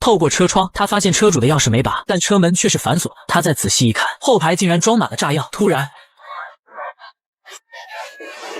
透过车窗，他发现车主的钥匙没拔，但车门却是反锁的。他再仔细一看，后排竟然装满了炸药。突然，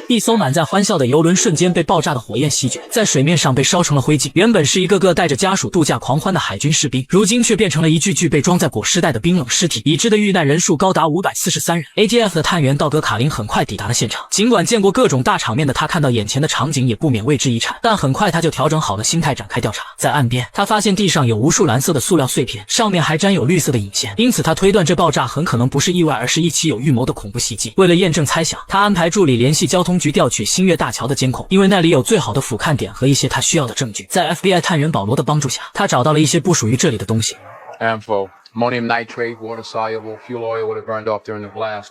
一艘满载欢笑的游轮瞬间被爆炸的火焰席卷，在水面上被烧成了灰烬。原本是一个个带着家属度假狂欢的海军士兵，如今却变成了一具具被装在裹尸袋的冰冷尸体。已知的遇难人数高达543人。ATF 的探员道格·卡林很快抵达了现场，尽管见过各种大场面的他看到眼前的场景也不免为之一颤，但很快他就调整好了心态，展开调查。在岸边，他发现地上有无数蓝色的塑料碎片，上面还沾有绿色的引线，因此他推断这爆炸很可能不是意外，而是一起有预谋的恐怖袭击。为了验证猜想，他安排助理联系交通局调取新月大桥的监控，因为那里有最好的俯瞰点和一些他需要的证据。在 FBI 探员保罗的帮助下，他找到了一些不属于这里的东西。Ammonium nitrate, water-soluble fuel oil would have burned off during the blast.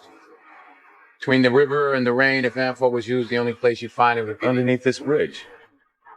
Between the river and the rain, if AMFO was used, the only place you'd find it would be underneath this bridge.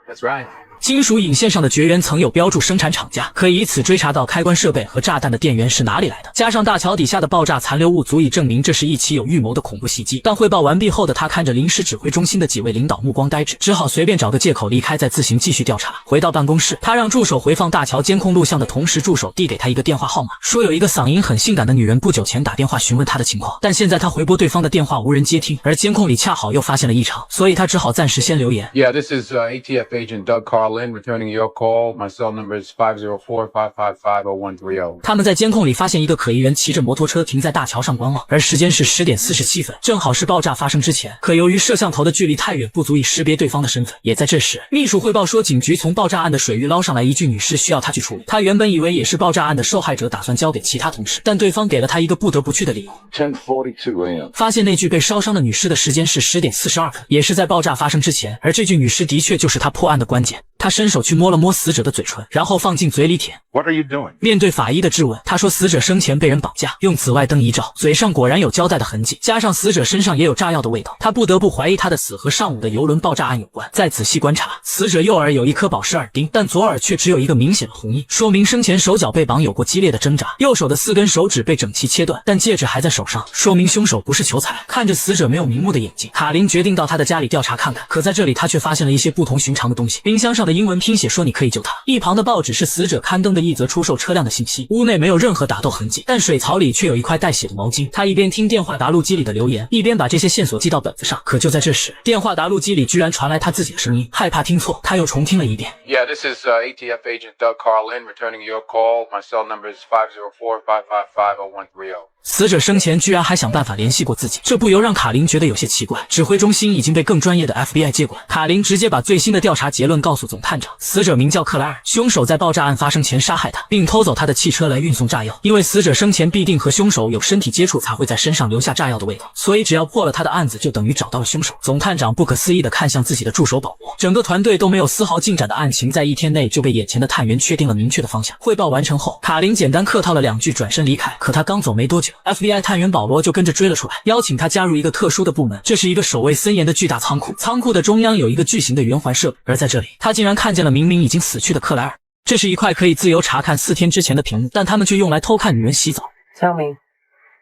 That's right. 金属引线上的绝缘层有标注生产厂家，可以以此追查到开关设备和炸弹的电源是哪里来的。加上大桥底下的爆炸残留物，足以证明这是一起有预谋的恐怖袭击。但汇报完毕后的他看着临时指挥中心的几位领导，目光呆滞，只好随便找个借口离开，再自行继续调查。回到办公室，他让助手回放大桥监控录像的同时，助手递给他一个电话号码，说有一个嗓音很性感的女人不久前打电话询问他的情况，但现在他回拨对方的电话无人接听，而监控里恰好又发现了异常，所以他只好暂时先留言。Yeah, this is ATF agent Doug Carlin returning your call. My cell number is 504-555-0130. 他们在监控里发现一个可疑人骑着摩托车停在大桥上观望，而时间是10点47分，正好是爆炸发生之前。可由于摄像头的距离太远，不足以识别对方的身份。也在这时，秘书汇报说，警局从爆炸案的水域捞上来一具女尸，需要他去处理。他原本以为也是爆炸案的受害者，打算交给其他同事，但对方给了他一个不得不去的理由。10:42 a.m. 发现那具被烧伤的女尸的时间是10点42分，也是在爆炸发生之前。而这具女尸的确就是他破案的关键。他伸手去摸了摸死者的嘴唇，然后放进嘴里舔。What are you doing? 面对法医的质问，他说死者生前被人绑架，用紫外灯一照，嘴上果然有胶带的痕迹，加上死者身上也有炸药的味道，他不得不怀疑他的死和上午的邮轮爆炸案有关。再仔细观察，死者右耳有一颗宝石耳钉，但左耳却只有一个明显的红印，说明生前手脚被绑有过激烈的挣扎。右手的4根手指被整齐切断，但戒指还在手上，说明凶手不是求财。看着死者没有瞑目的眼睛，卡林决定到他的家里调查看看，可在这里他却发现了一些不同寻常的东西。冰箱上的英文拼写说你可以救他，一旁的报纸是死者刊登的一则出售车辆的信息。屋内没有任何打斗痕迹，但水槽里却有一块带血的毛巾。他一边听电话答录机里的留言，一边把这些线索记到本子上。可就在这时，电话答录机里居然传来他自己的声音。害怕听错，他又重听了一遍。Yeah, this is ATF agent Doug Carlin returning your call. My cell number is 504-555-0130. 死者生前居然还想办法联系过自己，这不由让卡林觉得有些奇怪。指挥中心已经被更专业的 FBI 接管，卡林直接把最新的调查结论告诉总探长。死者名叫克莱尔，凶手在爆炸案发生前杀害他，并偷走他的汽车来运送炸药。因为死者生前必定和凶手有身体接触，才会在身上留下炸药的味道，所以只要破了他的案子，就等于找到了凶手。总探长不可思议地看向自己的助手保罗，整个团队都没有丝毫进展的案情，在1天内就被眼前的探员确定了明确的方向。汇报完成后，卡林简单客套了2句，转身离开。可他刚走没多久， FBI 探员保罗就跟着追了出来，邀请他加入一个特殊的部门。这是一个守卫森严的巨大仓库，仓库的中央有一个巨型的圆环设备，而在这里，他竟然看见了明明已经死去的克莱尔。这是一块可以自由查看4天之前的屏幕，但他们却用来偷看女人洗澡。Tell me,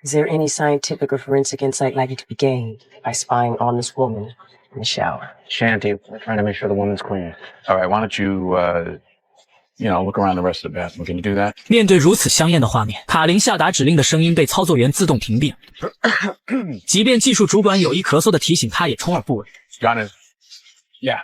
is there any scientific or forensic insight likely to be gained by spying on this woman in the shower? Shanty, we're trying to make sure the woman's clean. All right, why don't you,look around the rest of the bathroom. Can you do that? 面对如此香艳的画面，卡林下达指令的声音被操作员自动屏蔽了。即便技术主管有意咳嗽的提醒，他也充耳不闻。Got it. Yeah.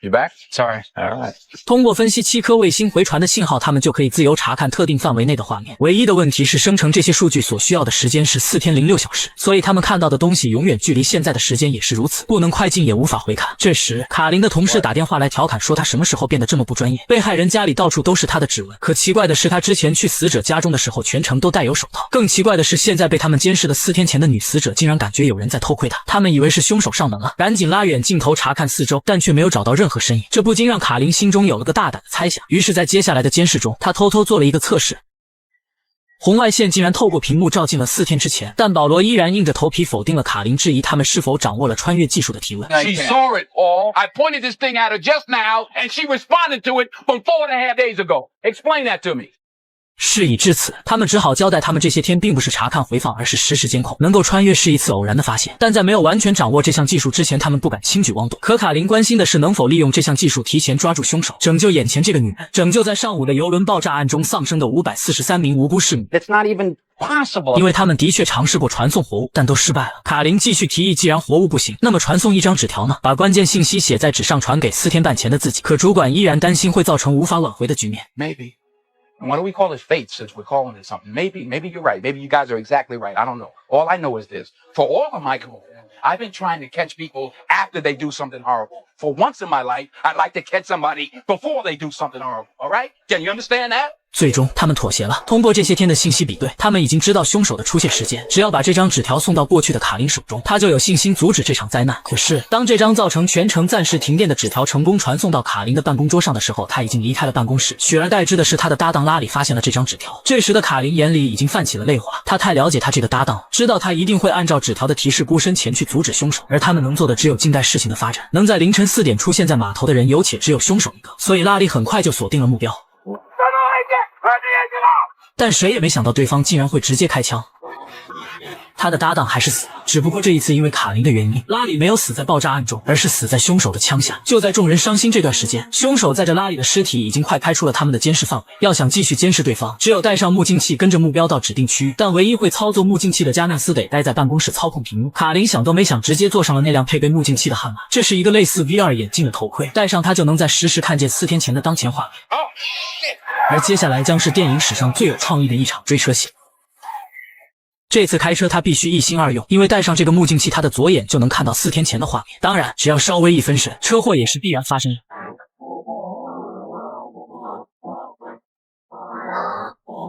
You back? Sorry. All right. 通过分析7颗卫星回传的信号，他们就可以自由查看特定范围内的画面。唯一的问题是，生成这些数据所需要的时间是4天0.6小时，所以他们看到的东西永远距离现在的时间也是如此，不能快进也无法回看。这时，卡林的同事打电话来调侃说他什么时候变得这么不专业，被害人家里到处都是他的指纹。可奇怪的是，他之前去死者家中的时候全程都戴有手套。更奇怪的是，现在被他们监视的4天前的女死者竟然感觉有人在偷窥她，他们以为是凶手上门了，赶紧拉远镜头查看四周，但却没有找到任何身影。这不禁让卡林心中有了个大胆的猜想，于是在接下来的监视中，他偷偷做了一个测试。红外线竟然透过屏幕照进了4天之前，但保罗依然硬着头皮否定了卡林质疑他们是否掌握了穿越技术的提问。She saw it all. I pointed this thing at her just now, and she responded to it from 4.5 days ago. Explain that to me. 事已至此，他们只好交代他们这些天并不是查看回放，而是实时监控。能够穿越是一次偶然的发现，但在没有完全掌握这项技术之前，他们不敢轻举妄动。可卡琳关心的是能否利用这项技术提前抓住凶手，拯救眼前这个女人，拯救在上午的邮轮爆炸案中丧生的543名无辜市民。 It's not even possible. 因为他们的确尝试过传送活物，但都失败了。卡琳继续提议，既然活物不行，那么传送一张纸条呢？把关键信息写在纸上，传给4天半前的自己。可主管依然担心会造成无法挽回的局面。 Maybe. And why do we call this fate since we're calling it something? Maybe you're right. Maybe you guys are exactly right. I don't know. All I know is this. For all of my career, I've been trying to catch people after they do something horrible. For once in my life, I'd like to catch somebody before they do something horrible. All right? Can you understand that? 最终，他们妥协了。通过这些天的信息比对，他们已经知道凶手的出现时间。只要把这张纸条送到过去的卡琳手中，他就有信心阻止这场灾难。可是，当这张造成全城暂时停电的纸条成功传送到卡琳的办公桌上的时候，他已经离开了办公室。取而代之的是，他的搭档拉里发现了这张纸条。这时的卡琳眼里已经泛起了泪花。他太了解他这个搭档，知道他一定会按照纸条的提示孤身前去阻止凶手。而他们能做的只有静待事情的发展。能在凌晨4点出现在码头的人有且只有凶手一个，所以拉里很快就锁定了目标。 但谁也没想到对方竟然会直接开枪，他的搭档还是死了。只不过这一次因为卡琳的原因，拉里没有死在爆炸案中，而是死在凶手的枪下。就在众人伤心这段时间，凶手载着拉里的尸体已经快开出了他们的监视范围。要想继续监视对方，只有带上目镜器跟着目标到指定区域。但唯一会操作目镜器的加纳斯得待在办公室操控屏幕。卡琳想都没想，直接坐上了那辆配备目镜器的悍马。这是一个类似 VR 眼镜的头盔，戴上它就能在实时看见4天前的当前画面。 而接下来将是电影史上最有创意的一场追车戏。这次开车他必须一心二用，因为戴上这个目镜器，他的左眼就能看到4天前的画面。当然，只要稍微一分神，车祸也是必然发生。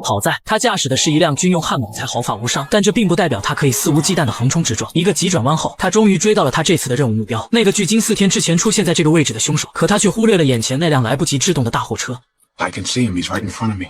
好在他驾驶的是一辆军用悍马，才毫发无伤，但这并不代表他可以肆无忌惮的横冲直撞。一个急转弯后，他终于追到了他这次的任务目标，那个距今4天之前出现在这个位置的凶手。可他却忽略了眼前那辆来不及制动的大货车。 I can see him. He's right in front of me.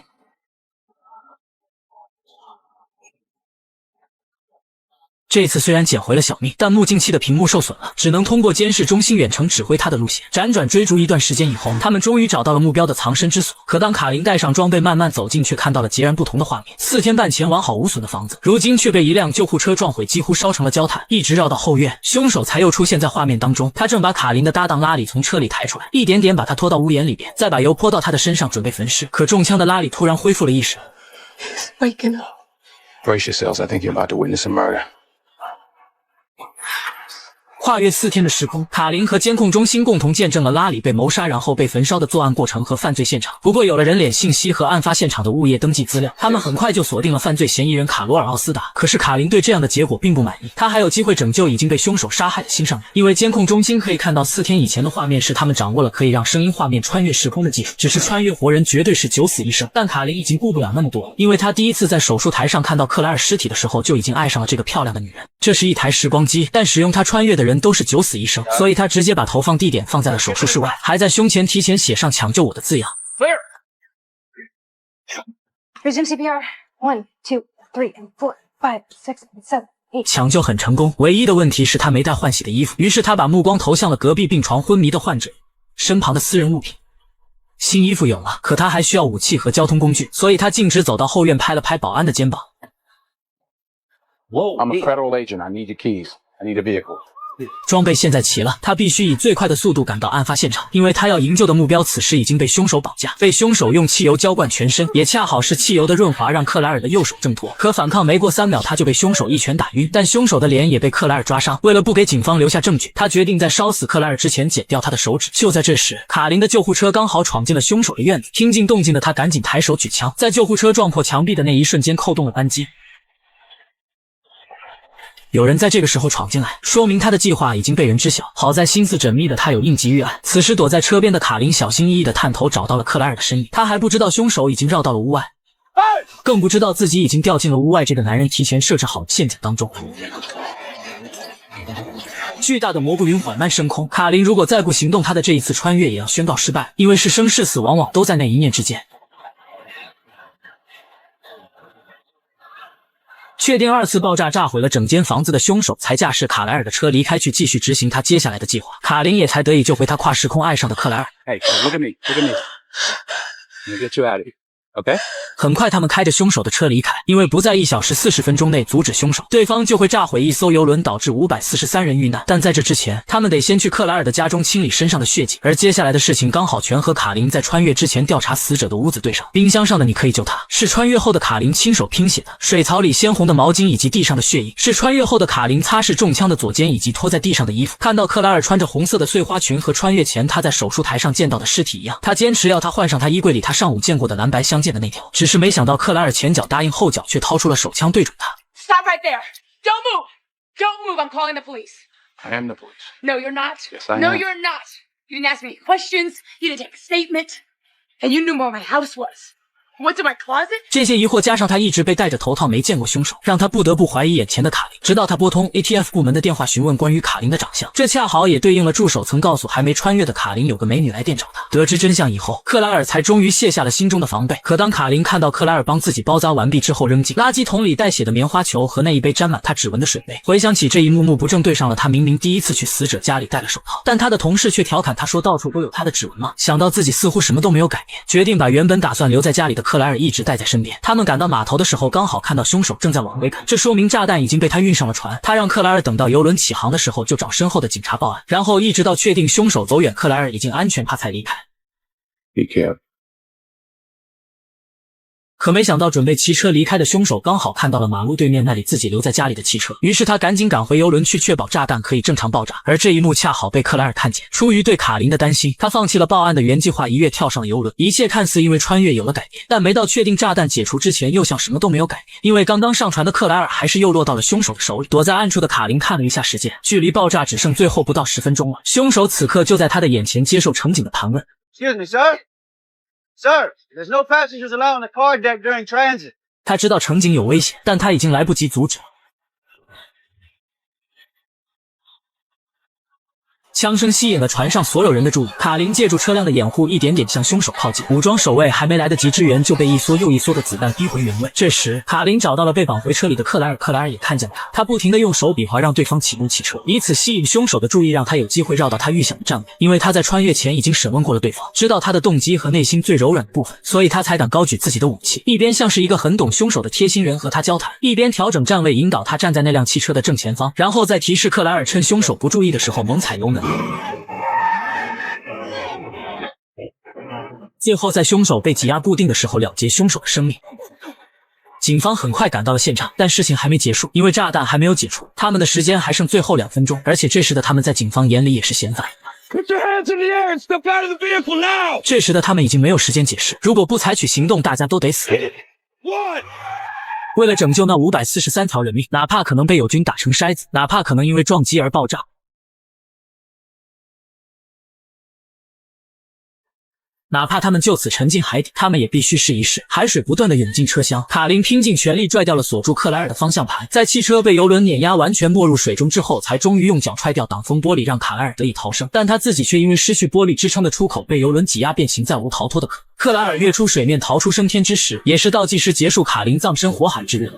这次虽然捡回了小命，但目镜器的屏幕受损了，只能通过监视中心远程指挥他的路线。辗转追逐一段时间以后，他们终于找到了目标的藏身之所。可当卡琳带上装备慢慢走近，却看到了截然不同的画面。4天半前完好无损的房子，如今却被一辆救护车撞毁，几乎烧成了焦炭。一直绕到后院，凶手才又出现在画面当中。他正把卡琳的搭档拉里从车里抬出来，一点点把他拖到屋檐里边，再把油泼到他的身上，准备焚尸。可中枪的拉里突然恢复了意识。Waking up. Brace yourselves. I think you're about to witness a murder. 跨越4天的时空，卡琳和监控中心共同见证了拉里被谋杀然后被焚烧的作案过程和犯罪现场。不过有了人脸信息和案发现场的物业登记资料，他们很快就锁定了犯罪嫌疑人卡罗尔·奥斯达。可是卡琳对这样的结果并不满意，他还有机会拯救已经被凶手杀害的新上任。因为监控中心可以看到4天以前的画面时，他们掌握了可以让声音画面穿越时空的技术。只是穿越活人绝对是9死1生，但卡琳已经顾不了那么多，因为他第一次在手术台上看到克莱尔尸体的时候，就已经爱上了这个漂亮的女人。这是一台时光机，但使用它穿越的人都是9死1生。所以他直接把投放地点放在了手术室外，还在胸前提前写上抢救我的字样。 Clear. Resume CPR. 1, 2, 3, 4, 5, 6, 7, 8. 抢救很成功，唯一的问题是他没带换洗的衣服，于是他把目光投向了隔壁病床昏迷的患者身旁的私人物品。新衣服有了，可他还需要武器和交通工具，所以他径直走到后院，拍了拍保安的肩膀。 Whoa. I'm a federal agent. I need your keys. I need a vehicle. 装备现在齐了，他必须以最快的速度赶到案发现场，因为他要营救的目标此时已经被凶手绑架，被凶手用汽油浇灌全身，也恰好是汽油的润滑让克莱尔的右手挣脱。可反抗没过3秒，他就被凶手一拳打晕，但凶手的脸也被克莱尔抓伤。为了不给警方留下证据，他决定在烧死克莱尔之前剪掉他的手指。就在这时，卡琳的救护车刚好闯进了凶手的院子，听见动静的他赶紧抬手举枪，在救护车撞破墙壁的那一瞬间扣动了扳机。 有人在这个时候闯进来，说明他的计划已经被人知晓。好在心思缜密的他有应急预案。此时躲在车边的卡琳小心翼翼的探头找到了克莱尔的身影，他还不知道凶手已经绕到了屋外，更不知道自己已经掉进了屋外这个男人提前设置好的陷阱当中。巨大的蘑菇云缓慢升空，卡琳如果再不行动，他的这一次穿越也要宣告失败，因为是生是死往往都在那一念之间。 确定2次爆炸炸毁了整间房子的凶手，才驾驶卡莱尔的车离开，去继续执行他接下来的计划。卡琳也才得以救回他跨时空爱上的克莱尔。Hey, look at me. Look at me. Let me get you out of here. Okay. 很快，他们开着凶手的车离开，因为不在1小时40分钟内阻止凶手，对方就会炸毁一艘邮轮，导致543人遇难。但在这之前，他们得先去克莱尔的家中清理身上的血迹，而接下来的事情刚好全和卡琳在穿越之前调查死者的屋子对上。冰箱上的你可以救他，是穿越后的卡琳亲手拼写的；水槽里鲜红的毛巾以及地上的血印，是穿越后的卡琳擦拭中枪的左肩以及拖在地上的衣服。看到克莱尔穿着红色的碎花裙和穿越前他在手术台上见到的尸体一样，他坚持要他换上他衣柜里他上午见过的蓝白相间的那条，只是没想到克莱尔前脚答应，后脚却掏出了手枪对准他。 Stop right there. Don't move. Don't move. I'm calling the police. I am the police. No, you're not. Yes, I no, am. you're not. You didn't ask me any questions. You didn't take a statement. And you knew where my house was. What's in my closet? 这些疑惑加上他一直被戴着头套没见过凶手，让他不得不怀疑眼前的卡琳。直到他拨通 ATF 部门的电话询问关于卡琳的长相，这恰好也对应了助手曾告诉还没穿越的卡琳有个美女来电找他。得知真相以后，克莱尔才终于卸下了心中的防备。可当卡琳看到克莱尔帮自己包扎完毕之后扔进垃圾桶里带血的棉花球和那一杯沾满他指纹的水杯，回想起这一幕，不正对上了他明明第一次去死者家里戴了手套，但他的同事却调侃他说到处都有他的指纹吗？想到自己似乎什么都没有改变，决定把原本打算留在家里的克莱尔一直带在身边。他们赶到码头的时候，刚好看到凶手正在往回赶，这说明炸弹已经被他运上了船。他让克莱尔等到邮轮起航的时候就找身后的警察报案，然后一直到确定凶手走远，克莱尔已经安全，他才离开。 Be careful. 可没想到，准备骑车离开的凶手刚好看到了马路对面那里自己留在家里的汽车，于是他赶紧赶回邮轮去确保炸弹可以正常爆炸。而这一幕恰好被克莱尔看见，出于对卡琳的担心，他放弃了报案的原计划，一跃跳上了邮轮。一切看似因为穿越有了改变，但没到确定炸弹解除之前，又像什么都没有改变。因为刚刚上船的克莱尔还是又落到了凶手的手里。躲在暗处的卡琳看了一下时间，距离爆炸只剩最后不到10分钟了。凶手此刻就在他的眼前接受乘警的盘问。 Excuse me, sir. Sir, there's no passengers allowed on the car deck during transit. 他知道乘警有危险，但他已经来不及阻止了。枪声吸引了船上所有人的注意，卡琳借助车辆的掩护，一点点向凶手靠近。武装守卫还没来得及支援，就被一梭又一梭的子弹逼回原位。这时，卡琳找到了被绑回车里的克莱尔，克莱尔也看见了他，他不停地用手比划让对方启动汽车，以此吸引凶手的注意，让他有机会绕到他预想的站位。因为他在穿越前已经审问过了对方，知道他的动机和内心最柔软的部分，所以他才敢高举自己的武器，一边像是一个很懂凶手的贴心人和他交谈，一边调整站位引导他站在那辆汽车的正前方，然后再提示克莱尔趁凶手不注意的时候猛踩油门。 最后，在凶手被挤压固定的时候了结凶手的生命。警方很快赶到了现场，但事情还没结束，因为炸弹还没有解除，他们的时间还剩最后2分钟，而且这时的他们在警方眼里也是嫌犯。Put your hands in the air and step out of the vehicle now! 这时的他们已经没有时间解释，如果不采取行动，大家都得死。What? 为了拯救那543条人命，哪怕可能被友军打成筛子，哪怕可能因为撞击而爆炸。 哪怕他们就此沉进海底，他们也必须试一试。海水不断的涌进车厢，卡琳拼尽全力拽掉了锁住克莱尔的方向盘，在汽车被油轮碾压完全没入水中之后，才终于用脚踹掉挡风玻璃，让卡莱尔得以逃生。但他自己却因为失去玻璃支撑的出口，被油轮挤压变形，再无逃脱的可能。克莱尔跃出水面逃出升天之时，也是倒计时结束卡琳葬身火海之日。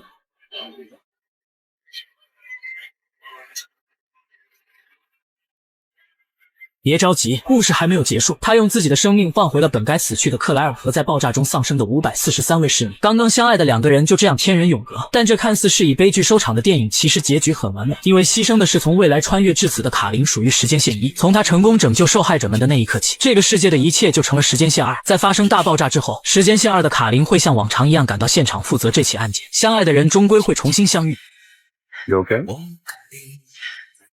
别着急，故事还没有结束。他用自己的生命换回了本该死去的克莱尔和在爆炸中丧生的543位市民。刚刚相爱的2个人就这样天人永隔。但这看似是以悲剧收场的电影，其实结局很完美，因为牺牲的是从未来穿越至此的卡琳，属于时间线1。从他成功拯救受害者们的那一刻起，这个世界的一切就成了时间线2。在发生大爆炸之后，时间线2的卡琳会像往常一样赶到现场负责这起案件。相爱的人终归会重新相遇。You okay?